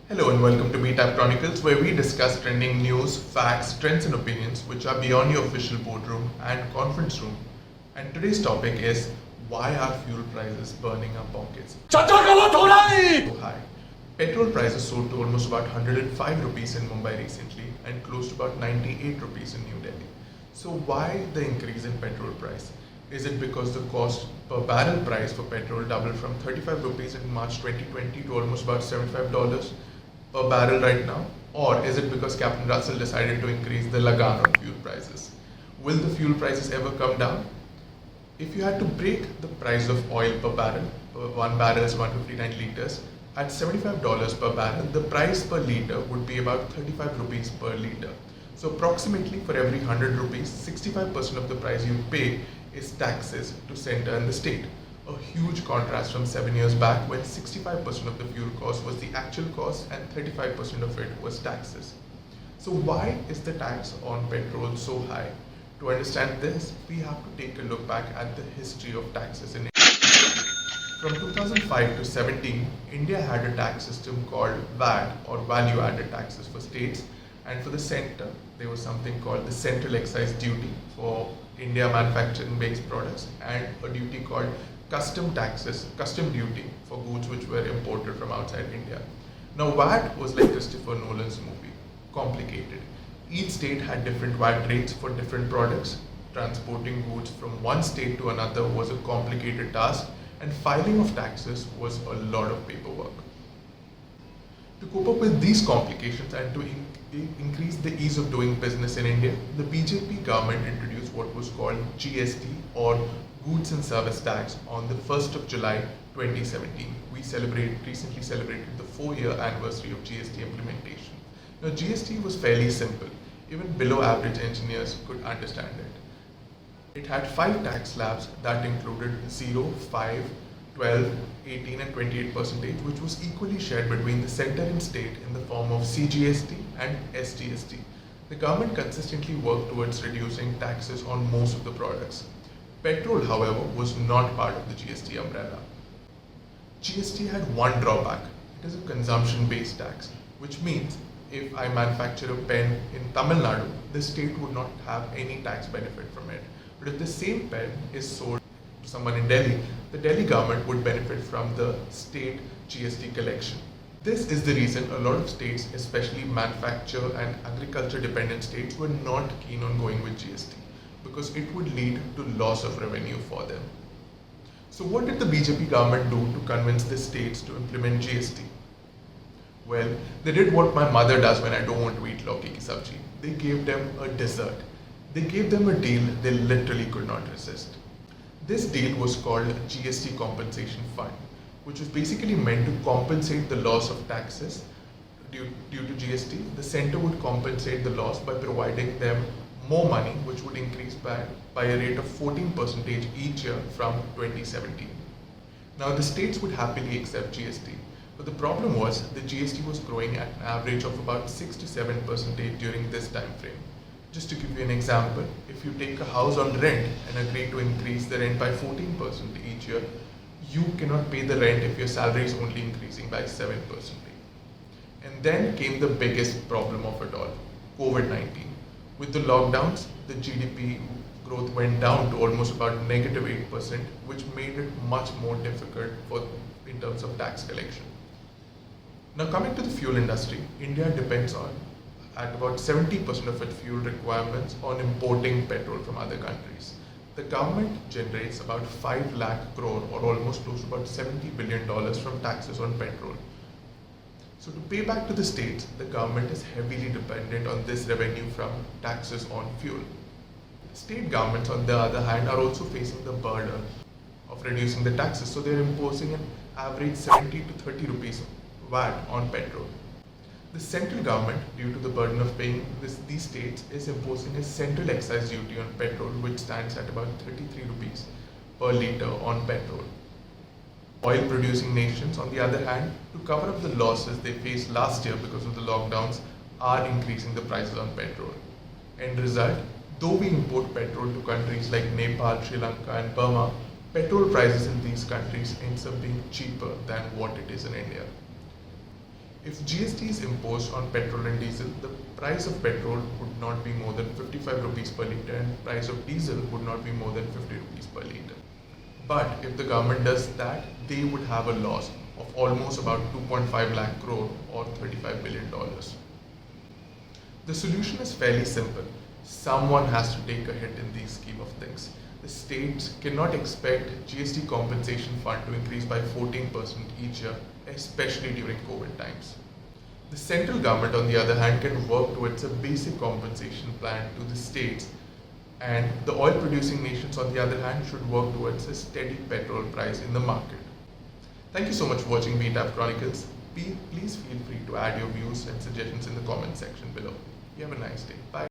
Hello and welcome to BTAP Chronicles, where we discuss trending news, facts, trends, and opinions which are beyond your official boardroom and conference room. And today's topic is why are fuel prices burning our pockets so high? Petrol prices soared to almost about 105 rupees in Mumbai recently and close to about 98 rupees in New Delhi. So why the increase in petrol price? Is it because the cost per barrel price for petrol doubled from 35 rupees in March 2020 to almost about $75 per barrel right now? Or is it because Captain Russell decided to increase the lagan on fuel prices? Will the fuel prices ever come down? If you had to break the price of oil per barrel, one barrel is 159 liters, at $75 per barrel, the price per liter would be about 35 rupees per liter. So approximately for every 100 rupees, 65% of the price you pay is taxes to center and the state. A huge contrast from 7 years back when 65% of the fuel cost was the actual cost and 35% of it was taxes. So why is the tax on petrol so high? To understand this, we have to take a look back at the history of taxes in India. From 2005 to 17, India had a tax system called VAT, or value added taxes for states, and for the center there was something called the central excise duty for India manufacturing based products and a duty called custom duty for goods which were imported from outside India. Now VAT was like Christopher Nolan's movie, complicated. Each state had different VAT rates for different products. Transporting goods from one state to another was a complicated task, and filing of taxes was a lot of paperwork. To cope up with these complications and to increase the ease of doing business in India, the BJP government introduced what was called GST, or Goods and Service Tax, on the 1st of July 2017. We recently celebrated the 4-year anniversary of GST implementation. Now GST was fairly simple. Even below average engineers could understand it. It had 5 tax slabs that included 0, 5, 12, 18 and 28%, which was equally shared between the center and state in the form of CGST and SGST. The government consistently worked towards reducing taxes on most of the products. Petrol, however, was not part of the GST umbrella. GST had one drawback. It is a consumption-based tax, which means if I manufacture a pen in Tamil Nadu, the state would not have any tax benefit from it. But if the same pen is sold to someone in Delhi, the Delhi government would benefit from the state GST collection. This is the reason a lot of states, especially manufacture and agriculture dependent states, were not keen on going with GST because it would lead to loss of revenue for them. So what did the BJP government do to convince the states to implement GST? Well, they did what my mother does when I don't want to eat lauki ki sabji. They gave them a dessert. They gave them a deal they literally could not resist. This deal was called GST Compensation Fund, which was basically meant to compensate the loss of taxes due to GST. The center would compensate the loss by providing them more money, which would increase by a rate of 14% each year from 2017. Now the states would happily accept GST, but the problem was the GST was growing at an average of about 6 to 7% during this time frame. Just to give you an example, if you take a house on rent and agree to increase the rent by 14% each year, you cannot pay the rent if your salary is only increasing by 7%. And then came the biggest problem of it all, COVID-19. With the lockdowns, the GDP growth went down to almost about -8%, which made it much more difficult in terms of tax collection. Now coming to the fuel industry, India depends at about 70% of its fuel requirements on importing petrol from other countries. The government generates about 5 lakh crore, or almost close to about $70 billion from taxes on petrol. So to pay back to the states, the government is heavily dependent on this revenue from taxes on fuel. State governments, on the other hand, are also facing the burden of reducing the taxes, so they're imposing an average 70 to 30 rupees VAT on petrol. The central government, due to the burden of paying these states, is imposing a central excise duty on petrol, which stands at about 33 rupees per litre on petrol. Oil producing nations, on the other hand, to cover up the losses they faced last year because of the lockdowns, are increasing the prices on petrol. End result, though we import petrol to countries like Nepal, Sri Lanka and Burma, petrol prices in these countries ends up being cheaper than what it is in India. If GST is imposed on petrol and diesel, the price of petrol would not be more than 55 rupees per litre and price of diesel would not be more than 50 rupees per litre. But if the government does that, they would have a loss of almost about 2.5 lakh crore or $35 billion. The solution is fairly simple. Someone has to take a hit in the scheme of things. The states cannot expect GST compensation fund to increase by 14% each year, especially during COVID times. The central government, on the other hand, can work towards a basic compensation plan to the states, and the oil producing nations, on the other hand, should work towards a steady petrol price in the market. Thank you so much for watching BTAP Chronicles. Please feel free to add your views and suggestions in the comment section below. You have a nice day. Bye.